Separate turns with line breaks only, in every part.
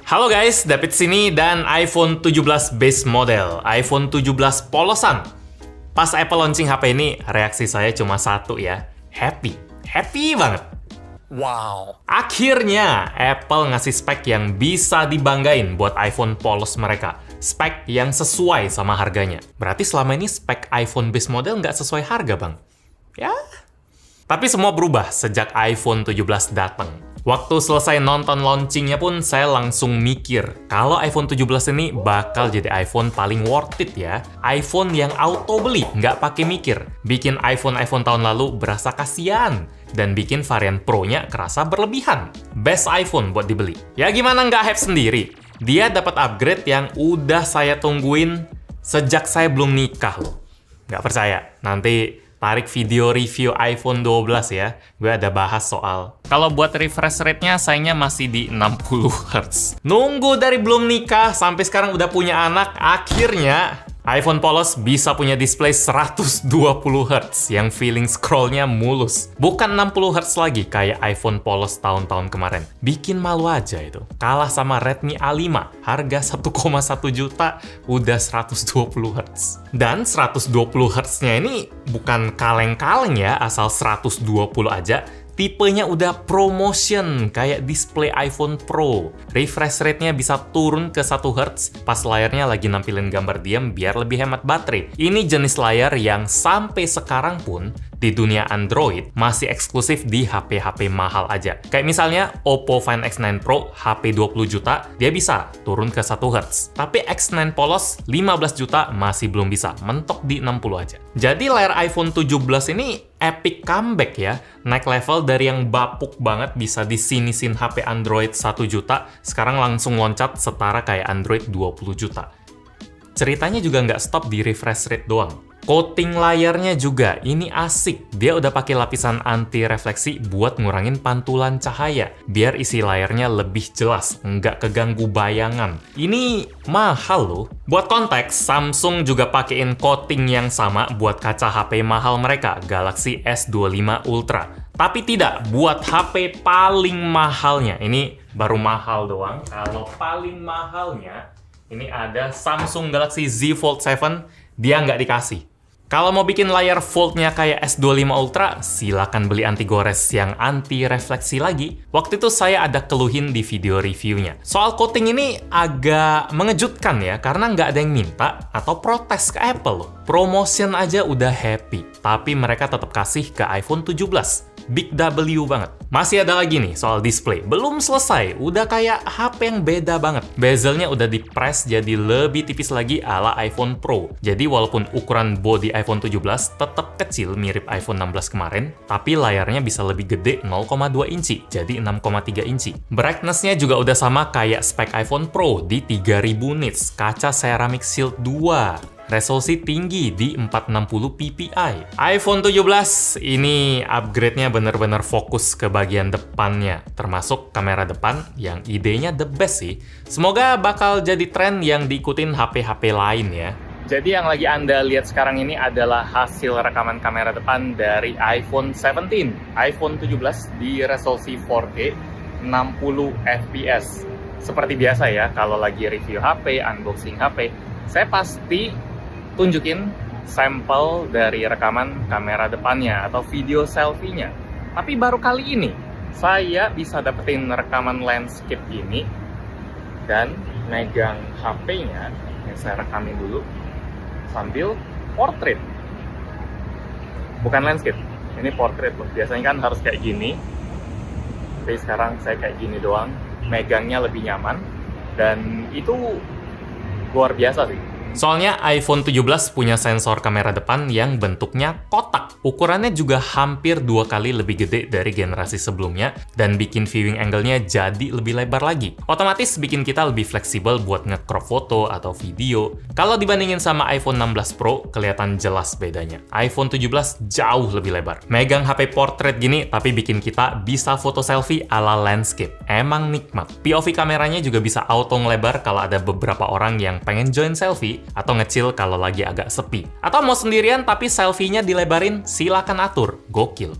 Halo guys, David sini dan iPhone 17 base model, iPhone 17 polosan. Pas Apple launching HP ini, reaksi saya cuma satu ya, happy. Happy banget.
Wow.
Akhirnya, Apple ngasih spek yang bisa dibanggain buat iPhone polos mereka. Spek yang sesuai sama harganya. Berarti selama ini spek iPhone base model nggak sesuai harga, Bang? Ya. Tapi semua berubah sejak iPhone 17 datang. Waktu selesai nonton launchingnya pun saya langsung mikir kalau iPhone 17 ini bakal jadi iPhone paling worth it ya. iPhone yang auto beli, nggak pakai mikir. Bikin iPhone tahun lalu berasa kasihan dan bikin varian Pro-nya kerasa berlebihan. Best iPhone buat dibeli. Ya gimana nggak hype sendiri? Dia dapat upgrade yang udah saya tungguin sejak saya belum nikah loh. Nggak percaya? Nanti tarik video review iPhone 12 ya. Gue ada bahas soal. Kalau buat refresh rate-nya sayangnya masih di 60 Hz. Nunggu dari belum nikah sampai sekarang udah punya anak, akhirnya iPhone polos bisa punya display 120 Hz yang feeling scroll-nya mulus. Bukan 60 Hz lagi kayak iPhone polos tahun-tahun kemarin. Bikin malu aja itu. Kalah sama Redmi A5, harga 1,1 juta udah 120 Hz. Dan 120 Hz-nya ini bukan kaleng-kaleng ya, asal 120 aja. Tipenya udah promotion, kayak display iPhone Pro. Refresh rate-nya bisa turun ke 1 Hz pas layarnya lagi nampilin gambar diam biar lebih hemat baterai. Ini jenis layar yang sampai sekarang pun di dunia Android masih eksklusif di HP-HP mahal aja. Kayak misalnya Oppo Find X9 Pro HP 20 juta, dia bisa turun ke 1 Hz. Tapi X9 polos 15 juta masih belum bisa, mentok di 60 aja. Jadi layar iPhone 17 ini epic comeback ya. Naik level dari yang bapuk banget bisa disinisin HP Android 1 juta, sekarang langsung loncat setara kayak Android 20 juta. Ceritanya juga nggak stop di refresh rate doang. Coating layarnya juga, ini asik. Dia udah pakai lapisan anti refleksi buat ngurangin pantulan cahaya, biar isi layarnya lebih jelas, nggak keganggu bayangan. Ini mahal loh. Buat konteks, Samsung juga pakein coating yang sama buat kaca HP mahal mereka, Galaxy S25 Ultra. Tapi tidak buat HP paling mahalnya. Ini baru mahal doang. Kalau paling mahalnya, ini ada Samsung Galaxy Z Fold 7, dia nggak dikasih. Kalau mau bikin layar fold-nya kayak S25 Ultra, silakan beli anti gores yang anti refleksi lagi. Waktu itu saya ada keluhin di video reviewnya. Soal coating ini agak mengejutkan ya, karena nggak ada yang minta atau protes ke Apple loh. Promotion aja udah happy, tapi mereka tetap kasih ke iPhone 17. Big W banget. Masih ada lagi nih soal display. Belum selesai, udah kayak HP yang beda banget. Bezelnya udah di-press jadi lebih tipis lagi ala iPhone Pro. Jadi walaupun ukuran body iPhone 17 tetap kecil mirip iPhone 16 kemarin, tapi layarnya bisa lebih gede 0,2 inci, jadi 6,3 inci. Brightness-nya juga udah sama kayak spek iPhone Pro di 3000 nits, kaca ceramic shield 2. Resolusi tinggi di 460 ppi. iPhone 17 ini upgrade-nya bener-bener fokus ke bagian depannya, termasuk kamera depan yang idenya the best sih. Semoga bakal jadi tren yang diikutin HP-HP lain ya. Jadi yang lagi Anda lihat sekarang ini adalah hasil rekaman kamera depan dari iPhone 17. iPhone 17 di resolusi 4K 60 fps. Seperti biasa ya, kalau lagi review HP, unboxing HP, saya pasti tunjukin sampel dari rekaman kamera depannya atau video selfie-nya. Tapi baru kali ini saya bisa dapetin rekaman landscape ini dan megang HP-nya yang saya rekamin dulu sambil portrait. Bukan landscape, ini portrait loh. Biasanya kan harus kayak gini. Tapi sekarang saya kayak gini doang, megangnya lebih nyaman dan itu luar biasa sih. Soalnya iPhone 17 punya sensor kamera depan yang bentuknya kotak. Ukurannya juga hampir 2 kali lebih gede dari generasi sebelumnya dan bikin viewing angle-nya jadi lebih lebar lagi. Otomatis bikin kita lebih fleksibel buat nge-crop foto atau video. Kalau dibandingin sama iPhone 16 Pro, kelihatan jelas bedanya. iPhone 17 jauh lebih lebar. Megang HP portrait gini, tapi bikin kita bisa foto selfie ala landscape. Emang nikmat. POV kameranya juga bisa auto ngelebar kalau ada beberapa orang yang pengen join selfie, atau ngecil kalau lagi agak sepi. Atau mau sendirian tapi selfie-nya dilebarin, silakan atur. Gokil.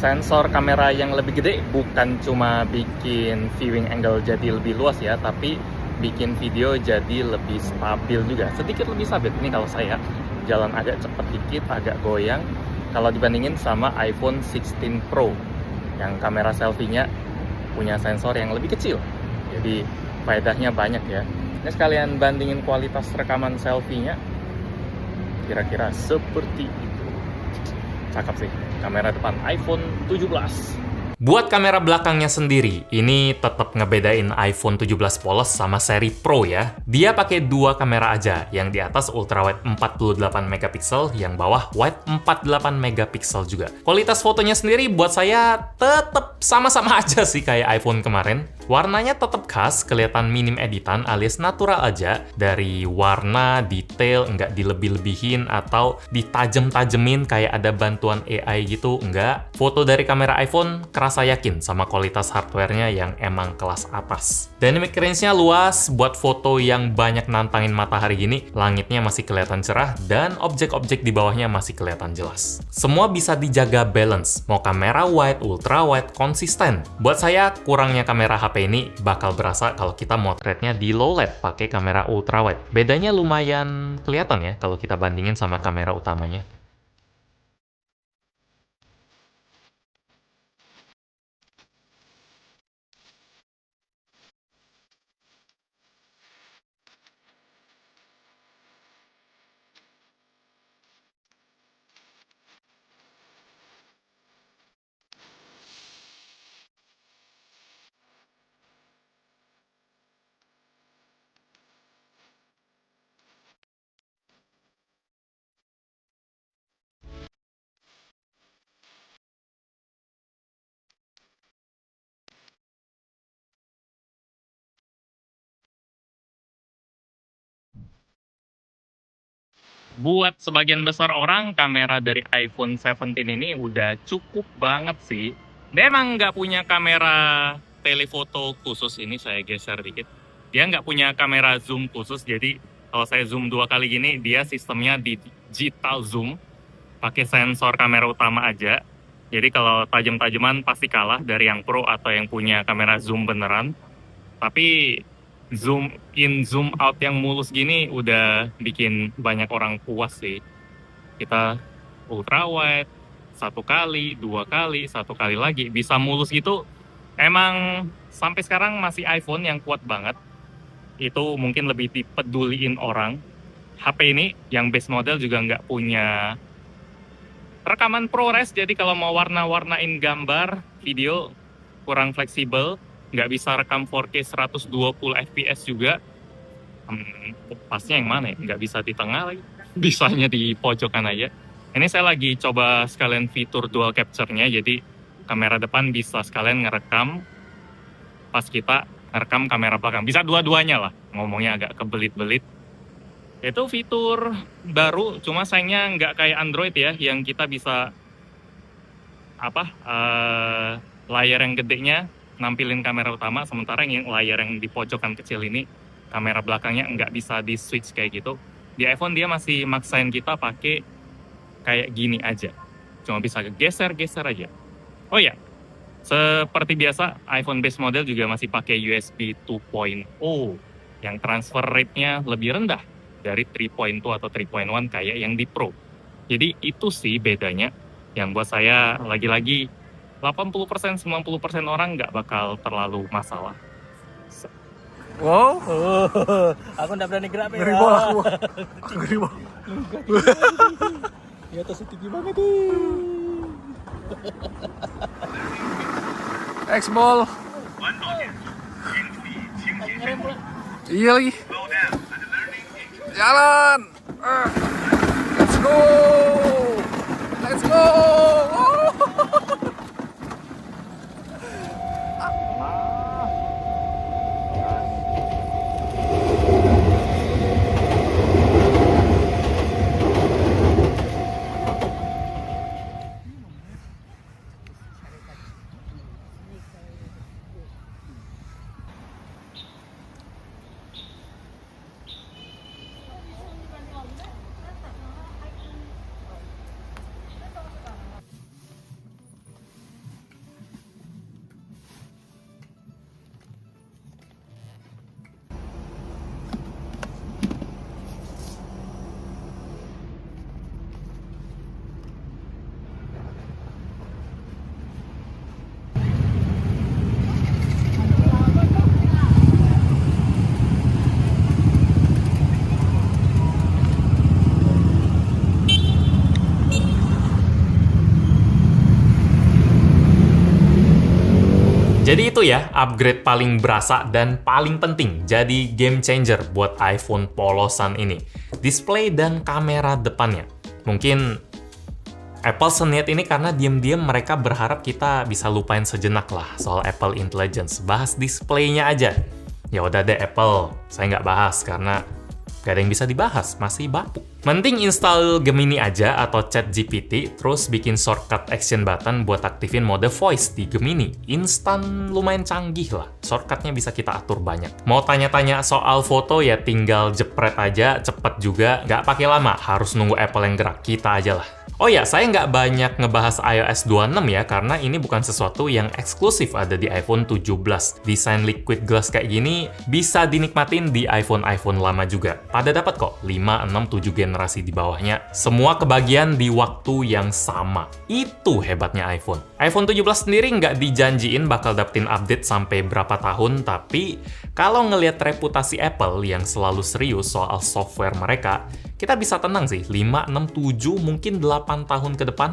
Sensor kamera yang lebih gede bukan cuma bikin viewing angle jadi lebih luas ya, tapi bikin video jadi lebih stabil juga, sedikit lebih stabil. Ini kalau saya jalan agak cepet dikit, agak goyang kalau dibandingin sama iPhone 16 Pro yang kamera selfie-nya punya sensor yang lebih kecil, jadi faedahnya banyak ya. Ini sekalian bandingin kualitas rekaman selfie-nya, kira-kira seperti itu. Cakep sih kamera depan iPhone 17. Buat kamera belakangnya sendiri, ini tetap ngebedain iPhone 17 Plus sama seri Pro ya. Dia pakai dua kamera aja, yang di atas ultrawide 48 megapiksel, yang bawah wide 48 megapiksel juga. Kualitas fotonya sendiri buat saya tetap sama-sama aja sih kayak iPhone kemarin. Warnanya tetap khas, kelihatan minim editan alias natural aja. Dari warna, detail, nggak dilebih-lebihin atau ditajem-tajemin kayak ada bantuan AI gitu, nggak. Foto dari kamera iPhone kerasa yakin sama kualitas hardware-nya yang emang kelas atas. Dynamic range-nya luas, buat foto yang banyak nantangin matahari gini, langitnya masih kelihatan cerah dan objek-objek di bawahnya masih kelihatan jelas. Semua bisa dijaga balance, mau kamera wide, ultra wide, konsisten. Buat saya, kurangnya kamera HP ini bakal berasa kalau kita motretnya di low light pakai kamera ultra wide. Bedanya lumayan kelihatan ya kalau kita bandingin sama kamera utamanya. Buat sebagian besar orang, kamera dari iPhone 17 ini udah cukup banget sih. Dia emang nggak punya kamera telefoto khusus, ini saya geser dikit. Dia nggak punya kamera zoom khusus, jadi kalau saya zoom 2 kali gini, dia sistemnya digital zoom, pakai sensor kamera utama aja. Jadi kalau tajam-tajaman pasti kalah dari yang Pro atau yang punya kamera zoom beneran. Tapi zoom in zoom out yang mulus gini udah bikin banyak orang puas sih. Kita ultra wide 1 kali, 2 kali, 1 kali lagi bisa mulus gitu. Emang sampai sekarang masih iPhone yang kuat banget. Itu mungkin lebih dipeduliin orang. HP ini yang base model juga nggak punya rekaman ProRes, jadi kalau mau warna-warnain gambar, video kurang fleksibel. Nggak bisa rekam 4K 120 fps juga. Pasnya yang mana ya? Nggak bisa di tengah lagi. Bisanya di pojokan aja. Ini saya lagi coba sekalian fitur dual capture-nya, jadi kamera depan bisa sekalian ngerekam pas kita ngerekam kamera belakang. Bisa dua-duanya lah, ngomongnya agak kebelit-belit. Itu fitur baru, cuma sayangnya nggak kayak Android ya, yang kita bisa layar yang gedenya nampilin kamera utama, sementara yang layar yang di pojokan kecil ini kamera belakangnya nggak bisa di switch kayak gitu. Di iPhone dia masih maksain kita pakai kayak gini aja, cuma bisa geser-geser aja. Oh ya, seperti biasa iPhone base model juga masih pakai USB 2.0 yang transfer rate-nya lebih rendah dari 3.2 atau 3.1 kayak yang di Pro. Jadi itu sih bedanya yang buat saya lagi-lagi 80%, 90% orang nggak bakal terlalu masalah.
Wow,
Aku nggak berani gerak,
ngeri banget aku. Aku ngeri banget.
Di atas tinggi banget nih.
X-Ball. Iya lagi. Jalan. Let's go. Let's go.
Jadi itu ya, upgrade paling berasa dan paling penting jadi game changer buat iPhone polosan ini. Display dan kamera depannya. Mungkin Apple seniat ini karena diam-diam mereka berharap kita bisa lupain sejenak lah soal Apple Intelligence. Bahas displaynya aja. Ya udah deh Apple, saya nggak bahas karena gak ada yang bisa dibahas, masih bapuk. Mending install Gemini aja atau ChatGPT, terus bikin shortcut action button buat aktifin mode voice di Gemini. Instan lumayan canggih lah, shortcutnya bisa kita atur banyak. Mau tanya-tanya soal foto ya tinggal jepret aja, cepet juga, nggak pakai lama, harus nunggu Apple yang gerak, kita aja lah. Oh ya, saya nggak banyak ngebahas iOS 26 ya, karena ini bukan sesuatu yang eksklusif ada di iPhone 17. Desain liquid glass kayak gini bisa dinikmatin di iPhone lama juga. Pada dapat kok 5, 6, 7 generasi di bawahnya. Semua kebagian di waktu yang sama. Itu hebatnya iPhone. iPhone 17 sendiri nggak dijanjiin bakal dapetin update sampai berapa tahun, tapi kalau ngelihat reputasi Apple yang selalu serius soal software mereka, kita bisa tenang sih, 5, 6, 7, mungkin 8 tahun ke depan,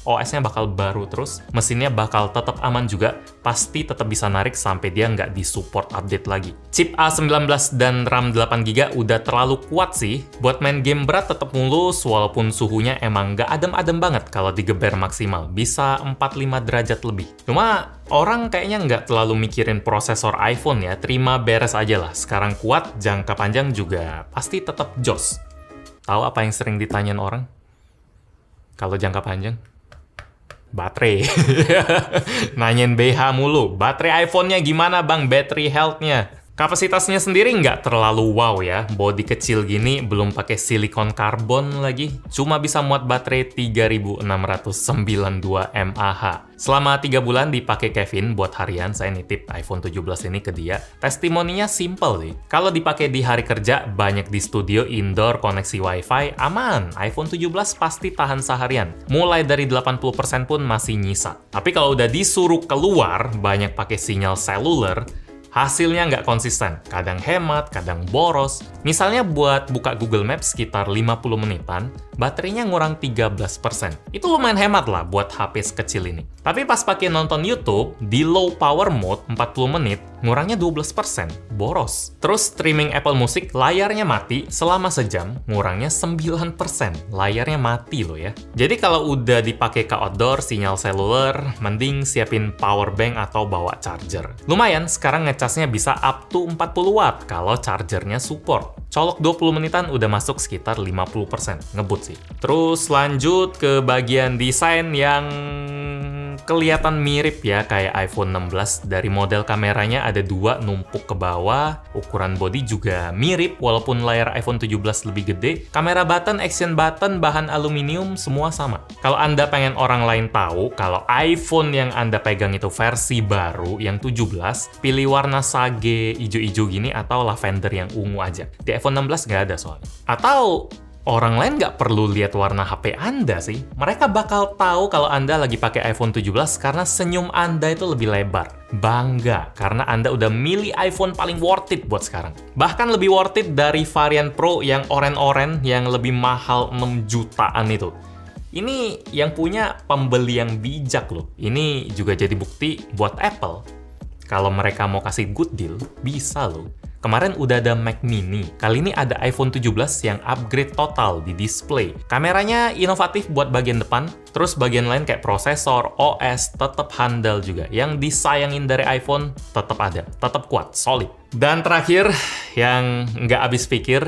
OS-nya bakal baru terus, mesinnya bakal tetap aman juga, pasti tetap bisa narik sampai dia nggak disupport update lagi. Chip A19 dan RAM 8GB udah terlalu kuat sih, buat main game berat tetap mulus, walaupun suhunya emang nggak adem-adem banget kalau digeber maksimal, bisa 45 derajat lebih. Cuma orang kayaknya nggak terlalu mikirin prosesor iPhone ya, terima beres aja lah. Sekarang kuat, jangka panjang juga pasti tetap jos. Tahu apa yang sering ditanyain orang? Kalau jangka panjang? Baterai. Nanyain BH mulu. Baterai iPhone-nya gimana bang? Battery health-nya? Kapasitasnya sendiri nggak terlalu wow ya. Bodi kecil gini, belum pakai silikon karbon lagi. Cuma bisa muat baterai 3692 mAh. Selama 3 bulan dipakai Kevin buat harian, saya nitip iPhone 17 ini ke dia. Testimoninya simple sih. Kalau dipakai di hari kerja, banyak di studio, indoor, koneksi WiFi, aman. iPhone 17 pasti tahan seharian. Mulai dari 80% pun masih nyisa. Tapi kalau udah disuruh keluar, banyak pakai sinyal seluler, hasilnya nggak konsisten, kadang hemat, kadang boros. Misalnya buat buka Google Maps sekitar 50 menitan, baterainya ngurang 13%. Itu lumayan hemat lah buat HP sekecil ini. Tapi pas pakai nonton YouTube, di low power mode 40 menit, ngurangnya 12%, boros. Terus streaming Apple Music, layarnya mati selama sejam, ngurangnya 9%, layarnya mati loh ya. Jadi kalau udah dipakai ke outdoor, sinyal seluler, mending siapin power bank atau bawa charger. Lumayan, sekarang ngecasnya bisa up to 40 watt kalau chargernya support. Colok 20 menitan udah masuk sekitar 50%, ngebut sih. Terus lanjut ke bagian desain yang kelihatan mirip ya kayak iPhone 16. Dari model kameranya ada 2 numpuk ke bawah, ukuran bodi juga mirip walaupun layar iPhone 17 lebih gede. Kamera button, action button, bahan aluminium, semua sama. Kalau Anda pengen orang lain tahu kalau iPhone yang Anda pegang itu versi baru yang 17, pilih warna sage ijo-ijo gini atau lavender yang ungu aja. Di iPhone 16 nggak ada soalnya. Atau orang lain nggak perlu lihat warna HP Anda sih. Mereka bakal tahu kalau Anda lagi pakai iPhone 17 karena senyum Anda itu lebih lebar. Bangga, karena Anda udah milih iPhone paling worth it buat sekarang. Bahkan lebih worth it dari varian Pro yang oren-oren yang lebih mahal 6 jutaan itu. Ini yang punya pembeli yang bijak loh. Ini juga jadi bukti buat Apple. Kalau mereka mau kasih good deal, bisa loh. Kemarin udah ada Mac Mini, kali ini ada iPhone 17 yang upgrade total di display. Kameranya inovatif buat bagian depan, terus bagian lain kayak prosesor, OS, tetap handal juga. Yang disayangin dari iPhone, tetap ada, tetap kuat, solid. Dan terakhir, yang nggak habis pikir,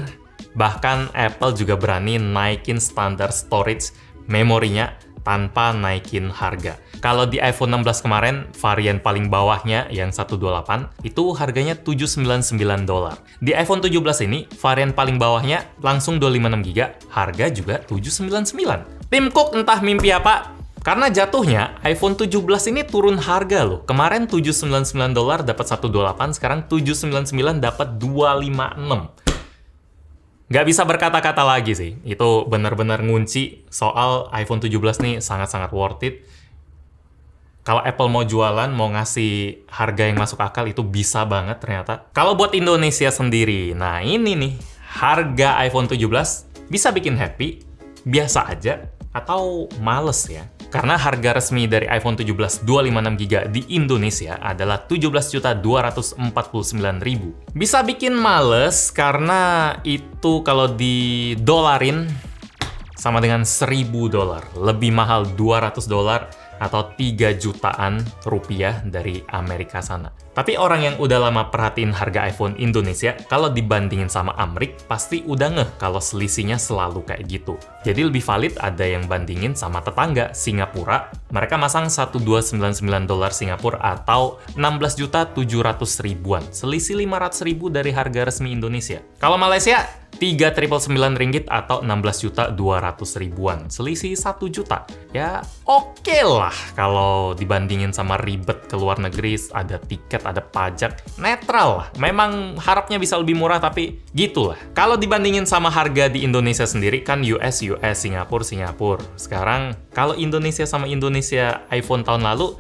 bahkan Apple juga berani naikin standar storage memorinya tanpa naikin harga. Kalau di iPhone 16 kemarin, varian paling bawahnya yang 128, itu harganya $799. Di iPhone 17 ini, varian paling bawahnya langsung 256GB, harga juga $799. Tim Cook entah mimpi apa, karena jatuhnya iPhone 17 ini turun harga loh. Kemarin $799 dapat 128, sekarang $799 dapat 256. Nggak bisa berkata-kata lagi sih. Itu benar-benar ngunci soal iPhone 17 nih sangat-sangat worth it. Kalau Apple mau jualan, mau ngasih harga yang masuk akal, itu bisa banget ternyata. Kalau buat Indonesia sendiri, nah ini nih, harga iPhone 17 bisa bikin happy, biasa aja, atau males ya. Karena harga resmi dari iPhone 17 256GB di Indonesia adalah 17.249.000. Bisa bikin males karena itu kalau didolarin sama dengan $1.000, lebih mahal $200 atau 3 jutaan rupiah dari Amerika sana. Tapi orang yang udah lama perhatiin harga iPhone Indonesia, kalau dibandingin sama Amrik, pasti udah ngeh kalau selisihnya selalu kayak gitu. Jadi lebih valid ada yang bandingin sama tetangga, Singapura. Mereka masang $1.299 Singapura atau 16.700.000-an. Selisih 500.000 dari harga resmi Indonesia. Kalau Malaysia, 3.999 ringgit atau 16.200.000-an. Selisih 1 juta. Ya oke lah kalau dibandingin sama ribet ke luar negeri, ada tiket, ada pajak, netral lah. Memang harapnya bisa lebih murah, tapi gitulah. Kalau dibandingin sama harga di Indonesia sendiri, kan US, Singapura. Sekarang, kalau Indonesia sama Indonesia iPhone tahun lalu,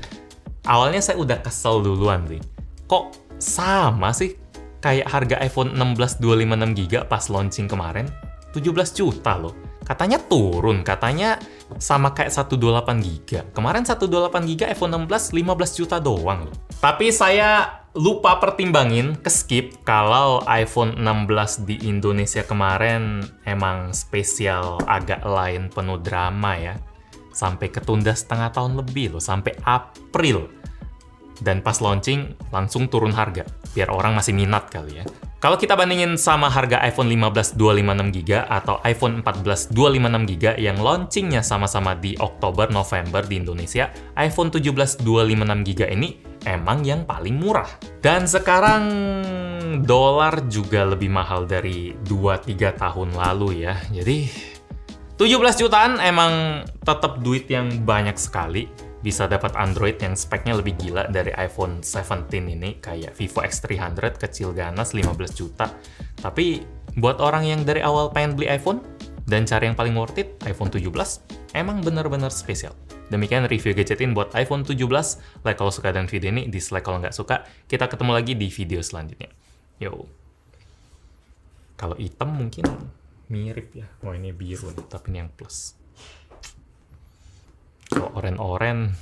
awalnya saya udah kesel duluan sih. Kok sama sih? Kayak harga iPhone 16 256GB pas launching kemarin, 17 juta loh. Katanya turun, katanya sama kayak 128GB. Kemarin 128GB iPhone 16 15 juta doang loh. Tapi saya lupa pertimbangin, keskip kalau iPhone 16 di Indonesia kemarin emang spesial agak lain, penuh drama ya. Sampai ketunda setengah tahun lebih loh, sampai April. Dan pas launching, langsung turun harga. Biar orang masih minat kali ya. Kalau kita bandingin sama harga iPhone 15 256GB atau iPhone 14 256GB yang launchingnya sama-sama di Oktober-November di Indonesia, iPhone 17 256GB ini emang yang paling murah. Dan sekarang dolar juga lebih mahal dari 2-3 tahun lalu ya. Jadi 17 jutaan emang tetap duit yang banyak sekali. Bisa dapat Android yang speknya lebih gila dari iPhone 17 ini, kayak Vivo X300, kecil ganas 15 juta. Tapi buat orang yang dari awal pengen beli iPhone dan cari yang paling worth it, iPhone 17 emang bener-bener spesial. Demikian review gadgetin buat iPhone 17. Like kalau suka dengan video ini, dislike kalau nggak suka. Kita ketemu lagi di video selanjutnya. Yo. Kalau hitam mungkin mirip ya. Oh ini biru nih, tapi ini yang plus. Kalau oren-oren,